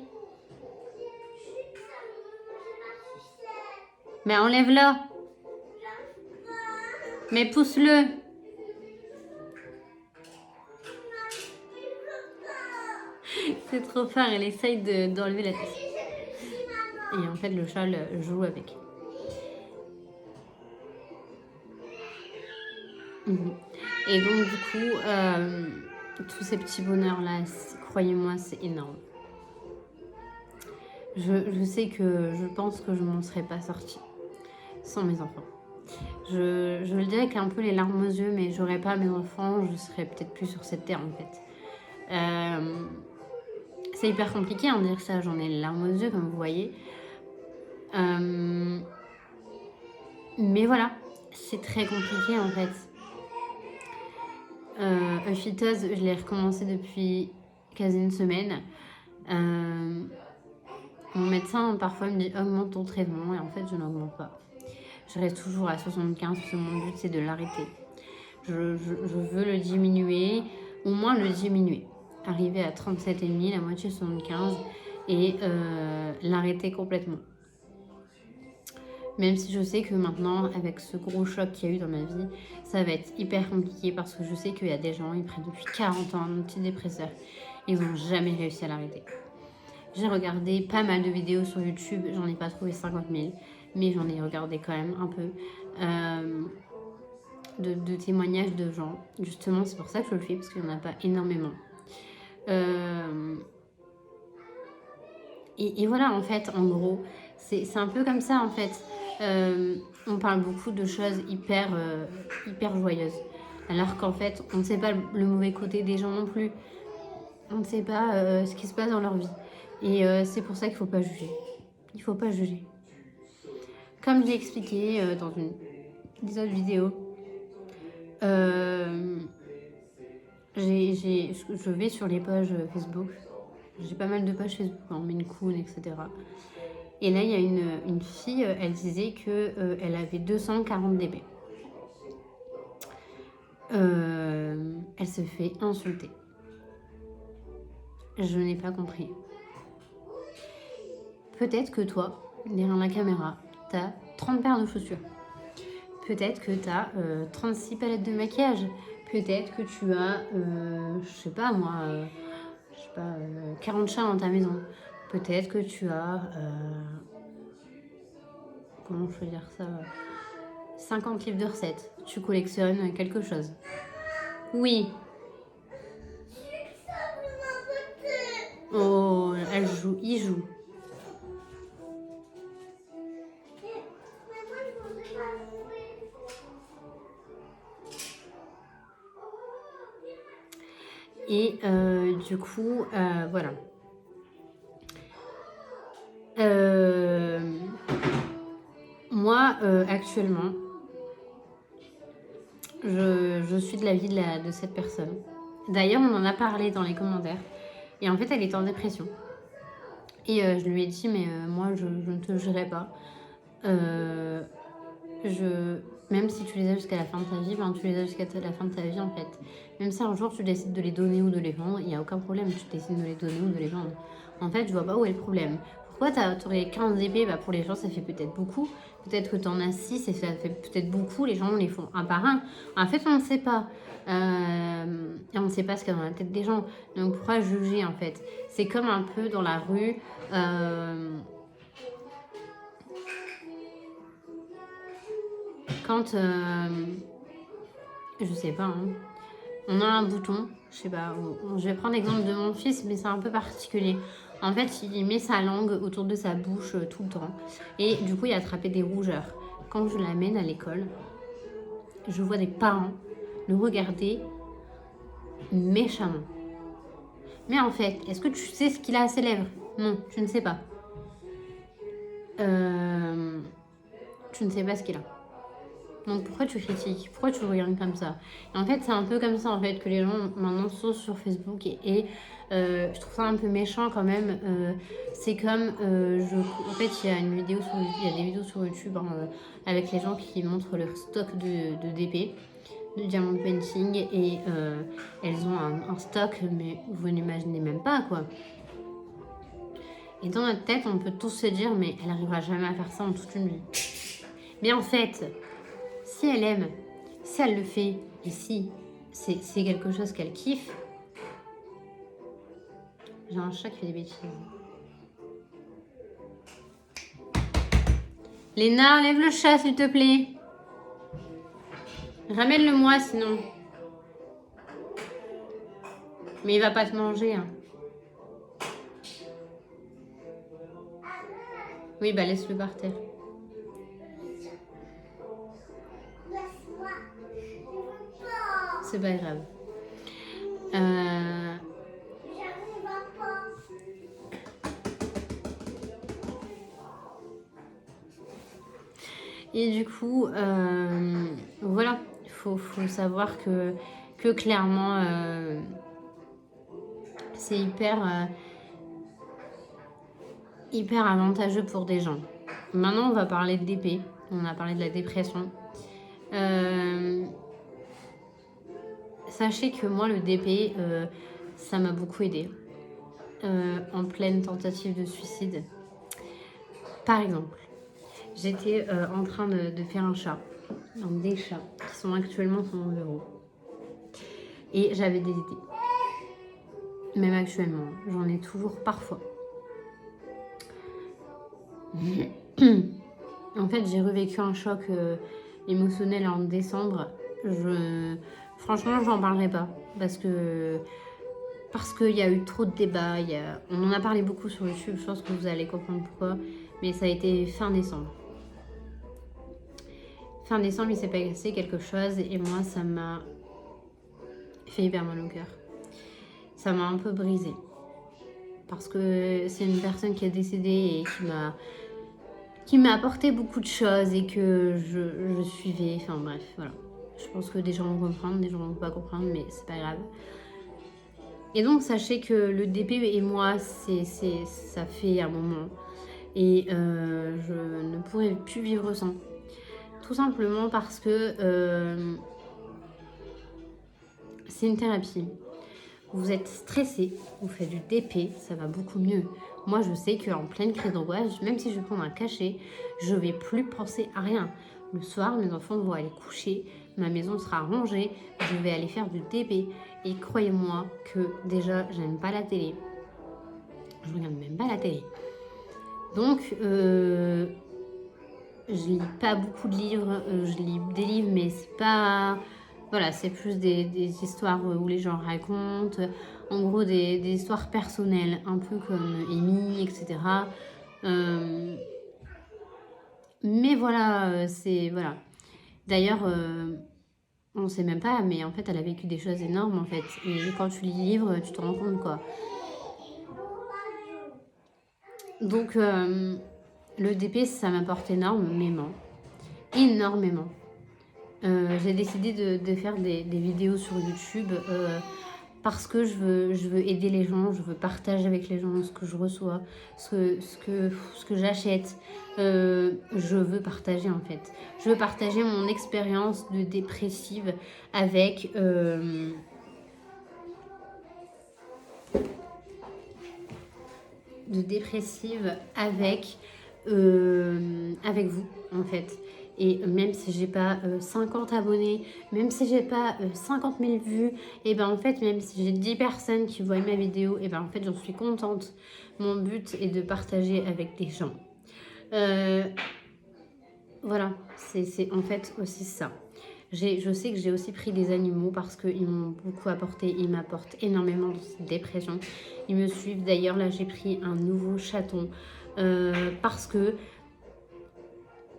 Mais enlève-le. Mais pousse-le. C'est trop fort, elle essaye d'enlever la tête. Et en fait, le chat joue avec. Et donc, du coup, tous ces petits bonheurs-là, croyez-moi, c'est énorme. Je sais que je pense que je m'en serais pas sortie sans mes enfants. Je le dirais qu'un peu les larmes aux yeux, mais j'aurais pas mes enfants, je serais peut-être plus sur cette terre en fait. C'est hyper compliqué à dire ça, j'en ai les larmes aux yeux comme vous voyez. Mais voilà, c'est très compliqué en fait. Phytose, je l'ai recommencé depuis quasi une semaine. Mon médecin parfois me dit augmente ton traitement et en fait je n'augmente pas. Je reste toujours à 75 parce que mon but c'est de l'arrêter. Je veux le diminuer, au moins le diminuer. Arriver à 37,5, la moitié 75 et l'arrêter complètement. Même si je sais que maintenant, avec ce gros choc qu'il y a eu dans ma vie, ça va être hyper compliqué parce que je sais qu'il y a des gens, ils prennent depuis 40 ans un antidépresseur. Ils n'ont jamais réussi à l'arrêter. J'ai regardé pas mal de vidéos sur YouTube, j'en ai pas trouvé 50 000, mais j'en ai regardé quand même un peu de témoignages de gens. Justement, c'est pour ça que je le fais, parce qu'il n'y en a pas énormément. Et voilà, en fait, en gros, c'est un peu comme ça, en fait. On parle beaucoup de choses hyper joyeuses. Alors qu'en fait, on ne sait pas le mauvais côté des gens non plus. On ne sait pas ce qui se passe dans leur vie. Et c'est pour ça qu'il ne faut pas juger. Il ne faut pas juger. Comme je l'ai expliqué dans une des autres vidéos, je vais sur les pages Facebook. J'ai pas mal de pages Facebook, Maine Coon, etc. Et là, il y a une fille, elle disait qu'elle avait 240 dB. Elle se fait insulter. Je n'ai pas compris. Peut-être que toi, derrière la caméra, t'as 30 paires de chaussures. Peut-être que t'as 36 palettes de maquillage. Peut-être que tu as, je sais pas moi, 40 chats dans ta maison. Peut-être que tu as, comment je peux dire ça, 50 livres de recettes. Tu collectionnes quelque chose. Oui. Oh, elle joue, il joue. Et du coup, voilà. Moi, actuellement, je suis de l'avis de cette personne. D'ailleurs, on en a parlé dans les commentaires. Et en fait, elle est en dépression. Et je lui ai dit, mais moi, je ne te jugerai pas. Même si tu les as jusqu'à la fin de ta vie, tu les as jusqu'à la fin de ta vie en fait. Même si un jour tu décides de les donner ou de les vendre, il n'y a aucun problème, tu décides de les donner ou de les vendre. En fait, je vois pas où est le problème. Pourquoi tu aurais 15 dB? Pour les gens, ça fait peut-être beaucoup. Peut-être que tu en as 6 et ça fait peut-être beaucoup. Les gens les font un par un. En fait, on ne sait pas. Et on ne sait pas ce qu'il y a dans la tête des gens. Donc, pourquoi juger en fait? C'est comme un peu dans la rue. Quand, je sais pas, on a un bouton, je sais pas, je vais prendre l'exemple de mon fils, mais c'est un peu particulier. En fait, il met sa langue autour de sa bouche tout le temps. Et du coup, il a attrapé des rougeurs. Quand je l'amène à l'école, je vois des parents le regarder méchamment. Mais en fait, est-ce que tu sais ce qu'il a à ses lèvres? Non, tu ne sais pas. tu ne sais pas ce qu'il a. Donc pourquoi tu critiques? Pourquoi tu regardes comme ça? Et en fait, c'est un peu comme ça en fait que les gens maintenant sont sur Facebook et je trouve ça un peu méchant quand même. C'est comme en fait, il y a des vidéos sur YouTube hein, avec les gens qui montrent leur stock de DP, de diamond painting et elles ont un stock mais vous n'imaginez même pas quoi. Et dans notre tête, on peut tous se dire mais elle n'arrivera jamais à faire ça en toute une vie. Mais en fait, si elle aime, si elle le fait, et si c'est quelque chose qu'elle kiffe. J'ai un chat qui fait des bêtises. Léna, enlève le chat s'il te plaît. Ramène-le-moi sinon. Mais il va pas te manger. Hein. Oui, bah laisse-le par terre. C'est pas grave. Et du coup, voilà, il faut savoir que clairement, c'est hyper avantageux pour des gens. Maintenant, on va parler de DP. On a parlé de la dépression. Sachez que moi, le DP, ça m'a beaucoup aidé. En pleine tentative de suicide. Par exemple, j'étais en train de faire un chat. Donc des chats qui sont actuellement sur mon bureau. Et j'avais des idées. Même actuellement, j'en ai toujours parfois. En fait, j'ai revécu un choc émotionnel en décembre. Franchement, j'en parlerai pas parce qu'il y a eu trop de débats. On en a parlé beaucoup sur YouTube. Je pense que vous allez comprendre pourquoi. Mais ça a été fin décembre. Fin décembre, il s'est passé quelque chose et moi, ça m'a fait hyper mal au cœur. Ça m'a un peu brisée. Parce que c'est une personne qui est décédée et qui m'a apporté beaucoup de choses et que je suivais. Enfin bref, voilà. Je pense que des gens vont comprendre, des gens vont pas comprendre, mais c'est pas grave. Et donc sachez que le DP et moi, ça fait un moment. Et je ne pourrais plus vivre sans. Tout simplement parce que c'est une thérapie. Vous êtes stressé, vous faites du DP, ça va beaucoup mieux. Moi, je sais qu'en pleine crise d'angoisse, même si je prends un cachet, je vais plus penser à rien. Le soir, mes enfants vont aller coucher, ma maison sera rangée, je vais aller faire du DP. Et croyez-moi que déjà, j'aime pas la télé. Je regarde même pas la télé. Donc, je lis pas beaucoup de livres. Je lis des livres, mais c'est pas... Voilà, c'est plus des histoires où les gens racontent, en gros des histoires personnelles, un peu comme Amy, etc. Mais voilà, c'est... Voilà. D'ailleurs, on sait même pas, mais en fait, elle a vécu des choses énormes, en fait. Et quand tu lis le livre, tu te rends compte, quoi. Donc, le DP, ça m'apporte énormément. Énormément. J'ai décidé de faire des vidéos sur YouTube parce que je veux aider les gens, je veux partager avec les gens ce que je reçois, ce que j'achète. Je veux partager en fait. Je veux partager mon expérience de dépressive avec... avec vous en fait. Et même si j'ai pas 50 abonnés, même si j'ai pas 50 000 vues, et ben en fait, même si j'ai 10 personnes qui voient ma vidéo, et ben en fait, j'en suis contente. Mon but est de partager avec des gens. Voilà, c'est en fait aussi ça. Je sais que j'ai aussi pris des animaux parce qu'ils m'ont beaucoup apporté, ils m'apportent énormément de cette dépression. Ils me suivent d'ailleurs, là j'ai pris un nouveau chaton parce que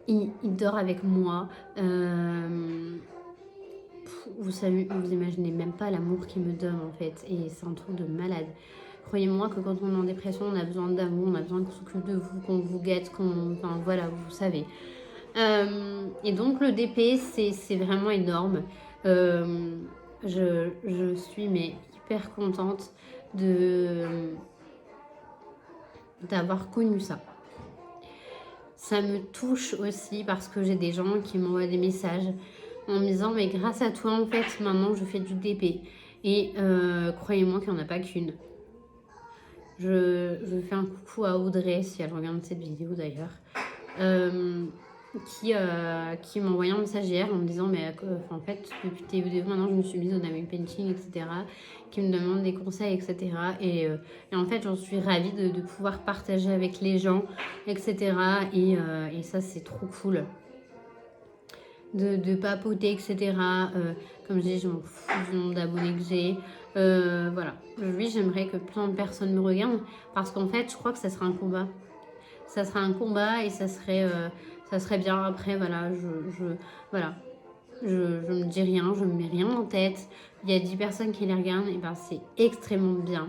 il dort avec moi. Vous imaginez même pas l'amour qu'il me donne en fait. Et c'est un truc de malade. Croyez-moi que quand on est en dépression, on a besoin d'amour, on a besoin qu'on s'occupe de vous, qu'on vous guette, enfin voilà, vous savez. Et donc le DP, c'est vraiment énorme. Je suis mais hyper contente d'avoir connu ça. Ça me touche aussi parce que j'ai des gens qui m'envoient des messages en me disant mais grâce à toi en fait maintenant je fais du DP. Et croyez-moi qu'il n'y en a pas qu'une. Je fais un coucou à Audrey si elle regarde cette vidéo d'ailleurs. Qui m'a envoyé un message hier en me disant mais en fait depuis tes vidéos maintenant je me suis mise au Namek Painting, etc., qui me demande des conseils, etc., et en fait j'en suis ravie de pouvoir partager avec les gens, etc., et ça c'est trop cool de papoter, etc. Comme je dis, je m'en fous du nombre d'abonnés que j'ai. Voilà, oui, j'aimerais que plein de personnes me regardent parce qu'en fait je crois que ça sera un combat. Ça sera un combat et ça serait bien. Après, voilà, voilà. Je me dis rien, je me mets rien en tête. Il y a 10 personnes qui les regardent, et ben c'est extrêmement bien.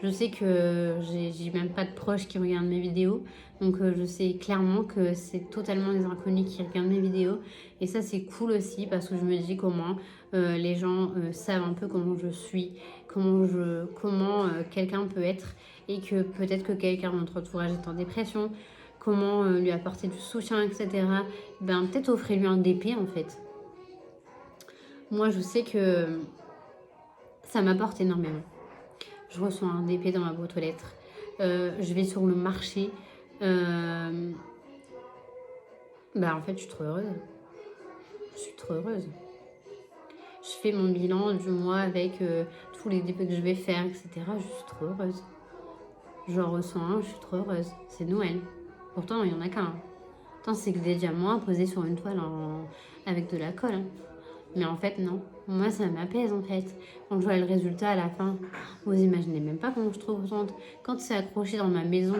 Je sais que j'ai même pas de proches qui regardent mes vidéos. Donc je sais clairement que c'est totalement des inconnus qui regardent mes vidéos. Et ça c'est cool aussi parce que je me dis comment les gens savent un peu comment je suis, comment quelqu'un peut être, et que peut-être que quelqu'un de notre entourage est en dépression, comment lui apporter du soutien, etc. Ben peut-être offrir-lui un DP en fait. Moi je sais que ça m'apporte énormément. Je reçois un DP dans ma boîte aux lettres. Je vais sur le marché. Bah en fait, je suis trop heureuse. Je suis trop heureuse. Je fais mon bilan du mois avec tous les DP que je vais faire, etc. Je suis trop heureuse. J'en reçois un, je suis trop heureuse. C'est Noël. Pourtant, il n'y en a qu'un. Pourtant, c'est que des diamants posés sur une toile avec de la colle. Hein. Mais en fait, non. Moi, ça m'apaise, en fait. Quand je vois le résultat à la fin, vous imaginez même pas comment je suis trop contente. Quand c'est accroché dans ma maison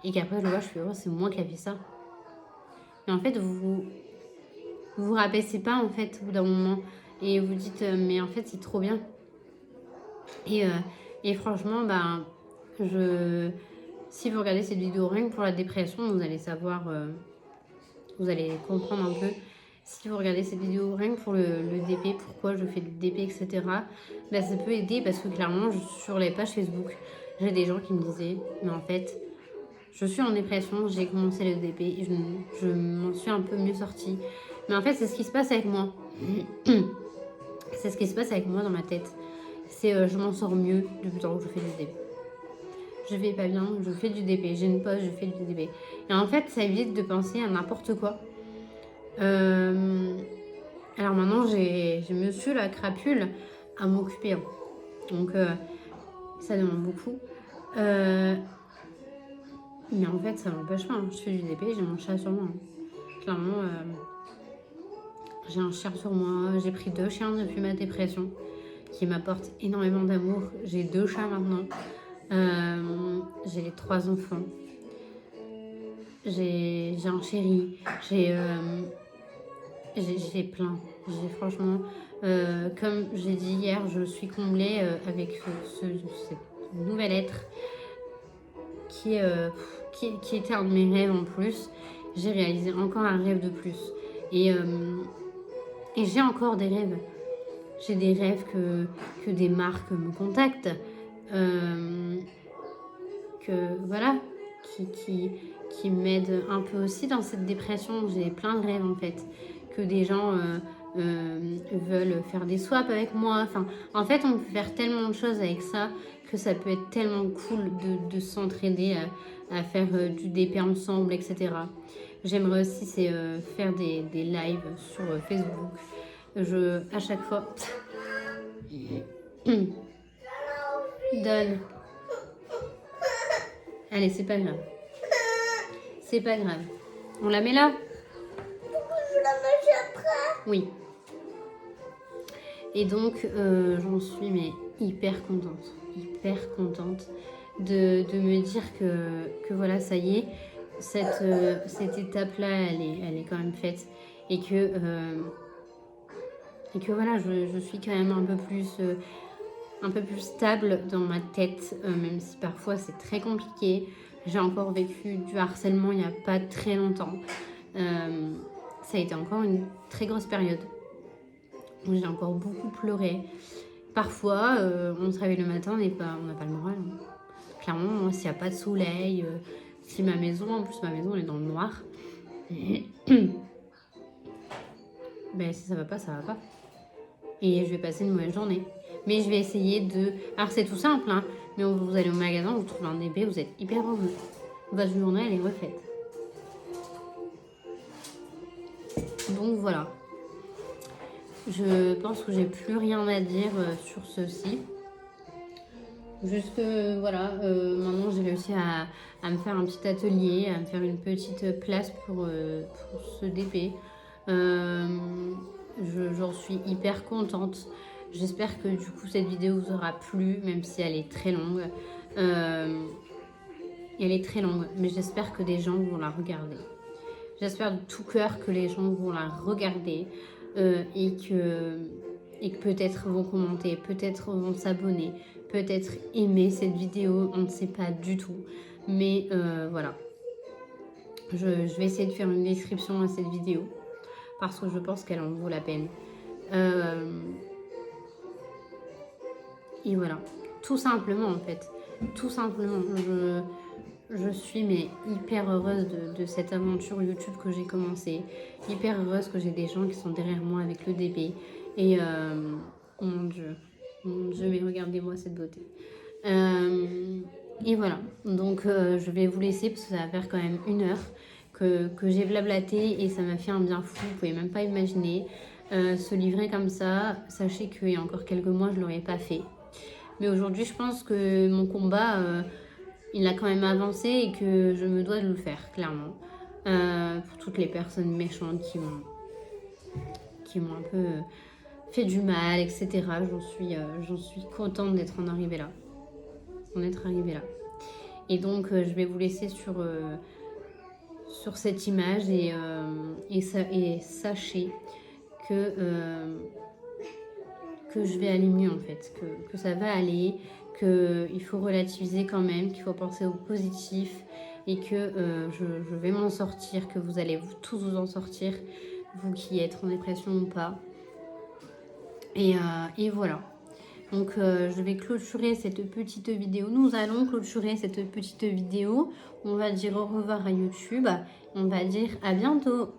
et qu'après, je le vois, je suis heureuse, c'est moi qui ai fait ça. Mais en fait, vous rabaissez pas, en fait, au bout d'un moment. Et vous dites, mais en fait, c'est trop bien. Et franchement, ben, si vous regardez cette vidéo rien que pour la dépression, vous allez savoir, vous allez comprendre un peu. Si vous regardez cette vidéo rien que pour le DP, pourquoi je fais le DP, etc., ben, ça peut aider parce que clairement, sur les pages Facebook, j'ai des gens qui me disaient, mais en fait, je suis en dépression, j'ai commencé le DP, et je m'en suis un peu mieux sortie. Mais en fait, c'est ce qui se passe avec moi. C'est ce qui se passe avec moi dans ma tête. C'est je m'en sors mieux depuis le temps que je fais du DP. Je vais pas bien, je fais du DP. J'ai une pause, je fais du DP. Et en fait, ça évite de penser à n'importe quoi. Alors maintenant, j'ai monsieur la crapule à m'occuper. Hein. Donc, ça demande beaucoup. Mais en fait, ça m'empêche pas. Hein. Je fais du DP, j'ai mon chat sur moi. Hein. Clairement, j'ai un chien sur moi. J'ai pris 2 chiens depuis ma dépression qui m'apportent énormément d'amour. J'ai 2 chats maintenant. J'ai les 3 enfants. J'ai un chéri. J'ai plein. J'ai franchement, comme j'ai dit hier, je suis comblée avec cette nouvel être qui était un de mes rêves en plus. J'ai réalisé encore un rêve de plus. Et j'ai encore des rêves. J'ai des rêves que des marques me contactent. Que voilà, qui m'aident un peu aussi dans cette dépression. J'ai plein de rêves en fait. Que des gens veulent faire des swaps avec moi. Enfin, en fait, on peut faire tellement de choses avec ça que ça peut être tellement cool de s'entraider à faire du DP ensemble, etc. J'aimerais aussi faire des lives sur Facebook. À chaque fois... Donne. Allez, c'est pas grave. C'est pas grave. On la met là ? Je la mange après. Oui. Et donc, j'en suis mais hyper contente. Hyper contente de me dire que voilà, ça y est, cette étape-là, elle est quand même faite. Et que voilà, je suis quand même un peu plus stable dans ma tête, même si parfois c'est très compliqué. J'ai encore vécu du harcèlement il n'y a pas très longtemps. Ça a été encore une très grosse période où j'ai encore beaucoup pleuré. Parfois, on se réveille le matin, on n'a pas le moral. Hein. Clairement, s'il n'y a pas de soleil, si ma maison, en plus ma maison elle est dans le noir, ben si ça va pas, ça va pas. Et je vais passer une mauvaise journée. Mais je vais essayer de... Alors c'est tout simple, hein, mais vous allez au magasin, vous trouvez un DP, vous êtes hyper heureux. Votre journée, elle est refaite. Donc voilà. Je pense que j'ai plus rien à dire sur ceci. Juste que voilà, maintenant j'ai réussi à me faire un petit atelier, à me faire une petite place pour ce DP. J'en suis hyper contente. J'espère que du coup cette vidéo vous aura plu, même si elle est très longue. Elle est très longue, mais j'espère que des gens vont la regarder. J'espère de tout cœur que les gens vont la regarder et que peut-être vont commenter, peut-être vont s'abonner, peut-être aimer cette vidéo, on ne sait pas du tout. Mais voilà, je vais essayer de faire une description à cette vidéo parce que je pense qu'elle en vaut la peine. Et voilà, tout simplement en fait, tout simplement, je suis mais hyper heureuse de cette aventure YouTube que j'ai commencée, hyper heureuse que j'ai des gens qui sont derrière moi avec le DP. Et oh mon Dieu, mais regardez-moi cette beauté. Et voilà, donc je vais vous laisser parce que ça va faire quand même 1 heure que j'ai blablaté et ça m'a fait un bien fou, vous pouvez même pas imaginer. Se livrer comme ça, sachez qu'il y a encore quelques mois je l'aurais pas fait. Mais aujourd'hui je pense que mon combat, il a quand même avancé et que je me dois de le faire, clairement. Pour toutes les personnes méchantes qui m'ont un peu fait du mal, etc. J'en suis contente d'être en arrivée là. Et donc je vais vous laisser sur cette image et sachez que je vais aller mieux en fait, que ça va aller, qu'il faut relativiser quand même, qu'il faut penser au positif et que je vais m'en sortir, que vous allez tous vous en sortir, vous qui êtes en dépression ou pas. Et voilà. Donc je vais clôturer cette petite vidéo. Nous allons clôturer cette petite vidéo. On va dire au revoir à YouTube. On va dire à bientôt.